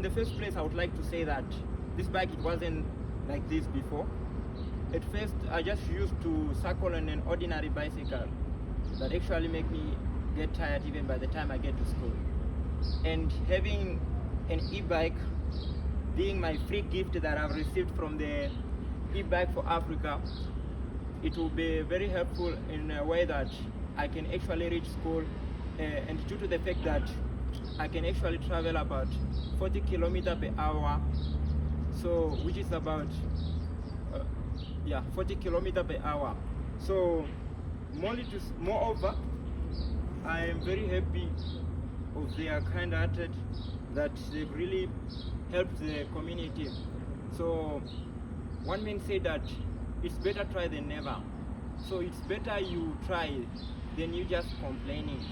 the first place, I would like to say that this bike, it wasn't like this before. At first, I just used to cycle on an ordinary bicycle that actually make me get tired even by the time I get to school. And having an e-bike being my free gift that I've received from the e-bike for Africa, it will be very helpful in a way that I can actually reach school, and due to the fact that I can actually travel about 40 kilometers per hour, so which is about 40 kilometers per hour. So moreover, I am very happy of their kind-hearted that they've really helped the community. So one man said that it's better try than never. So it's better you try than you just complaining.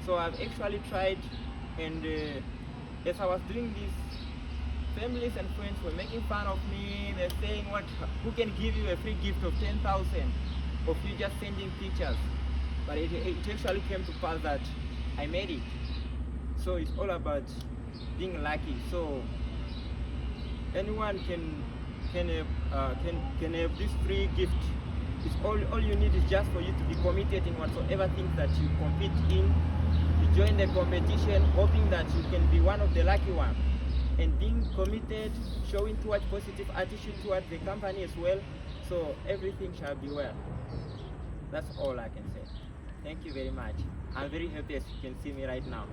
So I've actually tried, and as I was doing this, families and friends were making fun of me. They're saying, who can give you a free gift of 10,000 of you just sending pictures? But it actually came to pass that I made it. So it's all about being lucky. So anyone can have this free gift. It's all you need is just for you to be committed in whatsoever things that you compete in. To join the competition, hoping that you can be one of the lucky ones, and being committed, showing towards positive attitude towards the company as well. So everything shall be well. That's all I can say. Thank you very much. I'm very happy as you can see me right now.